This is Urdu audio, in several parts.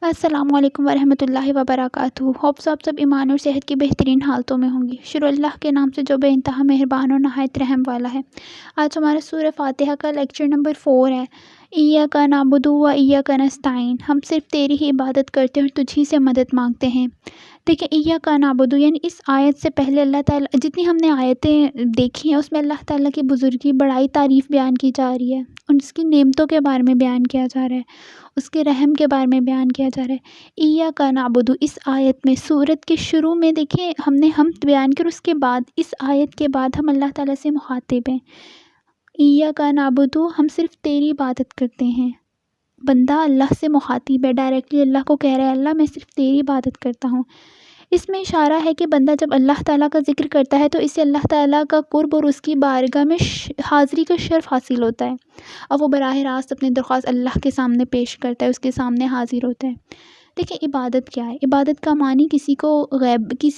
السلام علیکم ورحمۃ اللہ وبرکاتہ۔ ہوپ آپ سب ایمان اور صحت کی بہترین حالتوں میں ہوں گی۔ شروع اللہ کے نام سے جو بے انتہا مہربان اور نہایت رحم والا ہے۔ آج ہمارا سورہ فاتحہ کا لیکچر نمبر 4 ہے۔ ایاک نعبد و ایاک نستعین، ہم صرف تیری ہی عبادت کرتے ہیں اور تجھ ہی سے مدد مانگتے ہیں۔ دیکھیں، ایاک نعبد یعنی اس آیت سے پہلے اللہ تعالیٰ جتنی ہم نے آیتیں دیکھی ہیں اس میں اللہ تعالیٰ کی بزرگی، بڑائی، تعریف بیان کی جا رہی ہے، اور اس کی نعمتوں کے بارے میں بیان کیا جا رہا ہے، اس کے رحم کے بارے میں بیان کیا جا رہا ہے۔ ایاک نعبد، اس آیت میں سورت کے شروع میں دیکھیں ہم نے حمد بیان کی، اور اس کے بعد اس آیت کے بعد ہم اللہ تعالیٰ سے مخاطب ہیں۔ ایاک نعبد، ہم صرف تیری عبادت کرتے ہیں۔ بندہ اللہ سے مخاطب ہے، ڈائریکٹلی اللہ کو کہہ رہا ہے اللہ میں صرف تیری عبادت کرتا ہوں۔ اس میں اشارہ ہے کہ بندہ جب اللہ تعالیٰ کا ذکر کرتا ہے تو اسے اللہ تعالیٰ کا قرب اور اس کی بارگاہ میں حاضری کا شرف حاصل ہوتا ہے، اور وہ براہ راست اپنی درخواست اللہ کے سامنے پیش کرتا ہے، اس کے سامنے حاضر ہوتا ہے۔ دیکھیں، عبادت کیا ہے؟ عبادت کا معنی کسی کو غیبی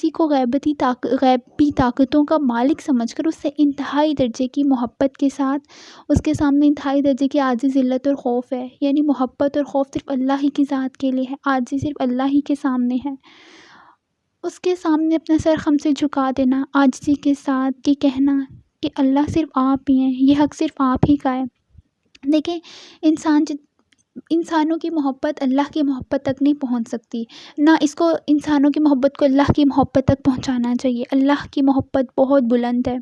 طاقتوں کا مالک سمجھ کر اس سے انتہائی درجے کی محبت کے ساتھ اس کے سامنے انتہائی درجے کی عاجزی، ذلت اور خوف ہے۔ یعنی محبت اور خوف صرف اللہ ہی کی ذات کے لیے ہے، عاجزی صرف اللہ ہی کے سامنے ہے۔ اس کے سامنے اپنا سر خم سے جھکا دینا عاجزی کے ساتھ، کہ کہنا کہ اللہ صرف آپ ہی ہیں، یہ حق صرف آپ ہی کا ہے۔ دیکھیں، انسانوں کی محبت اللہ کی محبت تک نہیں پہنچ سکتی، نہ اس کو انسانوں کی محبت کو اللہ کی محبت تک پہنچانا چاہیے۔ اللہ کی محبت بہت بلند ہے۔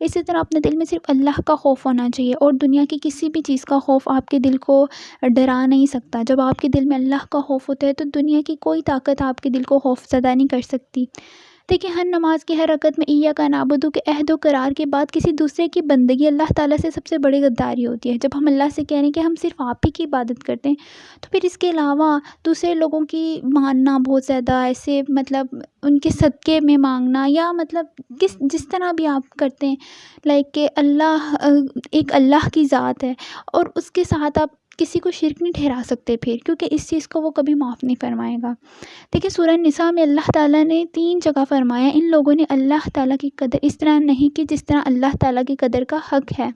اسی طرح اپنے دل میں صرف اللہ کا خوف ہونا چاہیے، اور دنیا کی کسی بھی چیز کا خوف آپ کے دل کو ڈرا نہیں سکتا۔ جب آپ کے دل میں اللہ کا خوف ہوتا ہے تو دنیا کی کوئی طاقت آپ کے دل کو خوف زدہ نہیں کر سکتی۔ دیکھیں، ہر نماز کی ہر رکعت میں ایاک نعبد کے عہد و قرار کے بعد کسی دوسرے کی بندگی اللہ تعالیٰ سے سب سے بڑی غداری ہوتی ہے۔ جب ہم اللہ سے کہہ رہے ہیں کہ ہم صرف آپ ہی کی عبادت کرتے ہیں، تو پھر اس کے علاوہ دوسرے لوگوں کی ماننا بہت زیادہ، ایسے مطلب ان کے صدقے میں مانگنا، یا مطلب جس طرح بھی آپ کرتے ہیں، لائک کہ اللہ ایک اللہ کی ذات ہے، اور اس کے ساتھ آپ کسی کو شرک نہیں ٹھہرا سکتے پھر، کیونکہ اس چیز کو وہ کبھی معاف نہیں فرمائے گا۔ دیکھیں، سورہ نساء میں اللہ تعالیٰ نے 3 جگہ فرمایا ان لوگوں نے اللہ تعالیٰ کی قدر اس طرح نہیں کی جس طرح اللہ تعالیٰ کی قدر کا حق ہے۔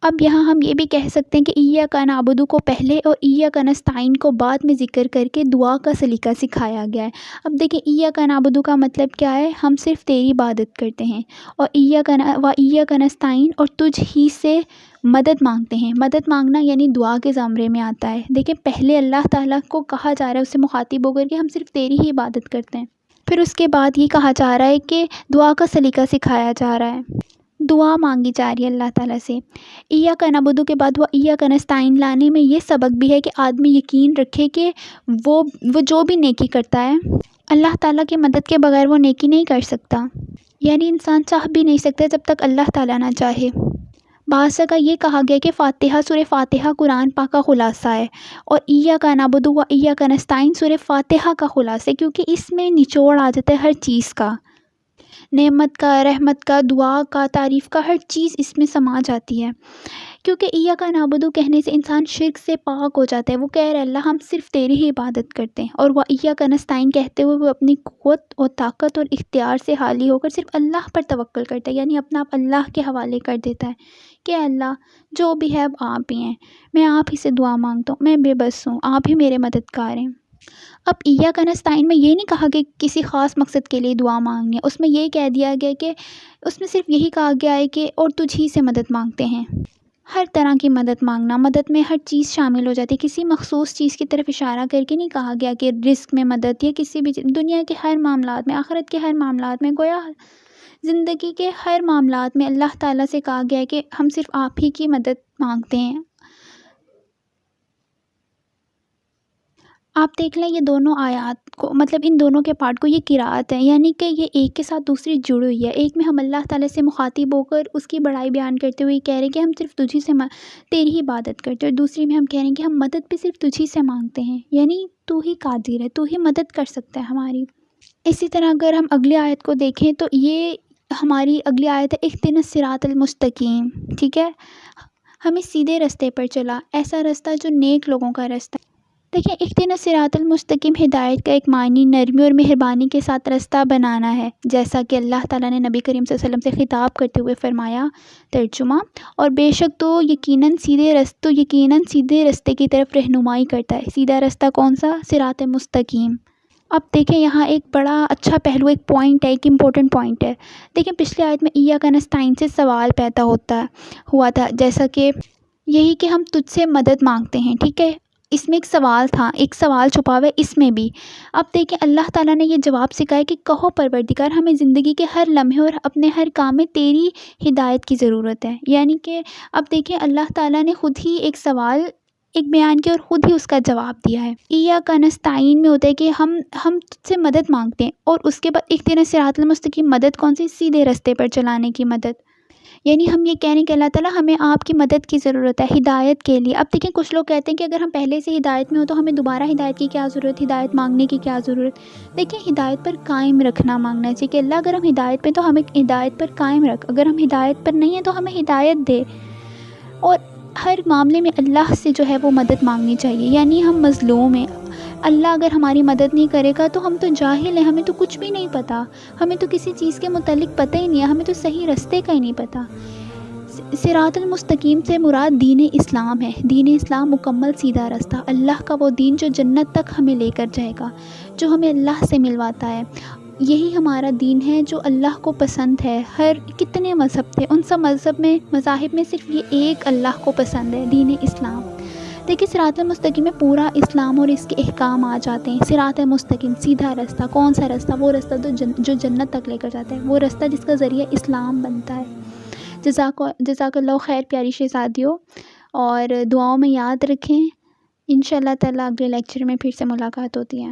اب یہاں ہم یہ بھی کہہ سکتے ہیں کہ ایاک نعبد کو پہلے اور ایاک نستعین کو بعد میں ذکر کر کے دعا کا سلیقہ سکھایا گیا ہے۔ اب دیکھیں، ایاک نعبد کا مطلب کیا ہے؟ ہم صرف تیری عبادت کرتے ہیں، اور ایاک نستعین، اور تجھ ہی سے مدد مانگتے ہیں۔ مدد مانگنا یعنی دعا کے زمرے میں آتا ہے۔ دیکھیں، پہلے اللہ تعالیٰ کو کہا جا رہا ہے، اس سے مخاطب ہو کر کہ ہم صرف تیری ہی عبادت کرتے ہیں، پھر اس کے بعد یہ کہا جا رہا ہے کہ دعا کا سلیقہ سکھایا جا رہا ہے، دعا مانگی جا رہی ہے اللہ تعالیٰ سے۔ ایاک نعبد کے بعد وہ ایاک نستعین لانے میں یہ سبق بھی ہے کہ آدمی یقین رکھے کہ وہ جو بھی نیکی کرتا ہے اللہ تعالیٰ کی مدد کے بغیر وہ نیکی نہیں کر سکتا۔ یعنی انسان چاہ بھی نہیں سکتا جب تک اللہ تعالیٰ نہ چاہے۔ بعض جگہ یہ کہا گیا کہ سورہ فاتحہ قرآن پاک کا خلاصہ ہے، اور ایاک نعبد و ایاک نستعین سورہ فاتحہ کا خلاصہ ہے، کیونکہ اس میں نچوڑ آ جاتا ہے ہر چیز کا، نعمت کا، رحمت کا، دعا کا، تعریف کا، ہر چیز اس میں سما جاتی ہے۔ کیونکہ ایاک نعبد کہنے سے انسان شرک سے پاک ہو جاتا ہے، وہ کہہ رہے اللہ ہم صرف تیری ہی عبادت کرتے ہیں، اور وہ ایاک نستعین کہتے ہوئے وہ اپنی قوت اور طاقت اور اختیار سے خالی ہو کر صرف اللہ پر توکل کرتا ہے، یعنی اپنا آپ اللہ کے حوالے کر دیتا ہے کہ اللہ جو بھی ہے اب آپ ہی ہیں، میں آپ ہی سے دعا مانگتا ہوں، میں بے بس ہوں، آپ ہی میرے مددگار ہیں۔ اب ایاک نستعین میں یہ نہیں کہا کہ کسی خاص مقصد کے لیے دعا مانگنی ہے، اس میں یہ کہہ دیا گیا کہ اس میں صرف یہی کہا گیا ہے کہ اور تجھ ہی سے مدد مانگتے ہیں۔ ہر طرح کی مدد مانگنا، مدد میں ہر چیز شامل ہو جاتی ہے، کسی مخصوص چیز کی طرف اشارہ کر کے نہیں کہا گیا کہ رزق میں مدد، یا کسی بھی دنیا کے ہر معاملات میں، آخرت کے ہر معاملات میں، گویا زندگی کے ہر معاملات میں اللہ تعالیٰ سے کہا گیا ہے کہ ہم صرف آپ ہی کی مدد مانگتے ہیں۔ آپ دیکھ لیں یہ دونوں آیات کو، مطلب ان دونوں کے پارٹ کو، یہ قرأت ہے، یعنی کہ یہ ایک کے ساتھ دوسری جڑی ہوئی ہے۔ ایک میں ہم اللہ تعالیٰ سے مخاطب ہو کر اس کی بڑائی بیان کرتے ہوئے کہہ رہے ہیں کہ ہم صرف تجھی سے تیری ہی عبادت کرتے ہیں، اور دوسری میں ہم کہہ رہے ہیں کہ ہم مدد بھی صرف تجھی سے مانگتے ہیں، یعنی تو ہی قادر ہے، تو ہی مدد کر سکتا ہے ہماری۔ اسی طرح اگر ہم اگلی آیت کو دیکھیں تو یہ ہماری اگلی آیت ہے اہدنا الصراط المستقیم، ٹھیک ہے، ہمیں سیدھے رستے پر چلا، ایسا رستہ جو نیک لوگوں کا رستہ ہے۔ دیکھیں، اہدنا الصراط المستقیم ہدایت کا ایک معنی نرمی اور مہربانی کے ساتھ رستہ بنانا ہے، جیسا کہ اللہ تعالیٰ نے نبی کریم صلی اللہ علیہ وسلم سے خطاب کرتے ہوئے فرمایا۔ ترجمہ: اور بے شک تو یقیناً سیدھے رستے کی طرف رہنمائی کرتا ہے۔ سیدھا رستہ کون سا؟ صراط مستقیم۔ اب دیکھیں، یہاں ایک بڑا اچھا پہلو، ایک پوائنٹ ہے، ایک امپورٹنٹ پوائنٹ ہے۔ دیکھیں، پچھلی آیت میں ایاک نستعین سے سوال پیدا ہوا تھا، جیسا کہ یہی کہ ہم تجھ سے مدد مانگتے ہیں، ٹھیک ہے؟ اس میں ایک سوال تھا، ایک سوال چھپا ہوا ہے اس میں بھی۔ اب دیکھیں، اللہ تعالیٰ نے یہ جواب سکھایا کہ کہو پروردگار، ہمیں زندگی کے ہر لمحے اور اپنے ہر کام میں تیری ہدایت کی ضرورت ہے۔ یعنی کہ اب دیکھیں، اللہ تعالیٰ نے خود ہی ایک سوال ایک بیان کیا اور خود ہی اس کا جواب دیا ہے۔ ایاک نستعین میں ہوتا ہے کہ ہم تجھ سے مدد مانگتے ہیں، اور اس کے بعد اہدنا الصراط المستقیم، مدد کون سی؟ سیدھے رستے پر چلانے کی مدد۔ یعنی ہم یہ کہہ رہے ہیں کہ اللہ تعالیٰ ہمیں آپ کی مدد کی ضرورت ہے ہدایت کے لیے۔ اب دیکھیں، کچھ لوگ کہتے ہیں کہ اگر ہم پہلے سے ہدایت میں ہو تو ہمیں دوبارہ ہدایت کی کیا ضرورت، ہدایت مانگنے کی کیا ضرورت؟ دیکھیں، ہدایت پر قائم رکھنا مانگنا چاہیے کہ اللہ اگر ہم ہدایت پہ تو ہمیں ہدایت پر قائم رکھ، اگر ہم ہدایت پر نہیں ہیں تو ہمیں ہدایت دے، اور ہر معاملے میں اللہ سے جو ہے وہ مدد مانگنی چاہیے۔ یعنی ہم مظلوم ہیں، اللہ اگر ہماری مدد نہیں کرے گا تو ہم تو جاہل ہیں، ہمیں تو کچھ بھی نہیں پتہ، ہمیں تو کسی چیز کے متعلق پتہ ہی نہیں ہے، ہمیں تو صحیح رستے کا ہی نہیں پتہ۔ صراط المستقیم سے مراد دین اسلام ہے۔ دین اسلام مکمل سیدھا رستہ، اللہ کا وہ دین جو جنت تک ہمیں لے کر جائے گا، جو ہمیں اللہ سے ملواتا ہے۔ یہی ہمارا دین ہے جو اللہ کو پسند ہے۔ کتنے مذہب تھے، ان سب مذاہب میں صرف یہ ایک اللہ کو پسند ہے، دین اسلام۔ دیکھیے، صراط المستقیم میں پورا اسلام اور اس کے احکام آ جاتے ہیں۔ صراط مستقیم، سیدھا رستہ، کون سا رستہ؟ وہ رستہ جو جنت تک لے کر جاتا ہے، وہ رستہ جس کا ذریعہ اسلام بنتا ہے۔ جزاک اللہ خیر پیاری شہزادیوں، اور دعاؤں میں یاد رکھیں۔ انشاءاللہ تعالیٰ اگلے لیکچر میں پھر سے ملاقات ہوتی ہے۔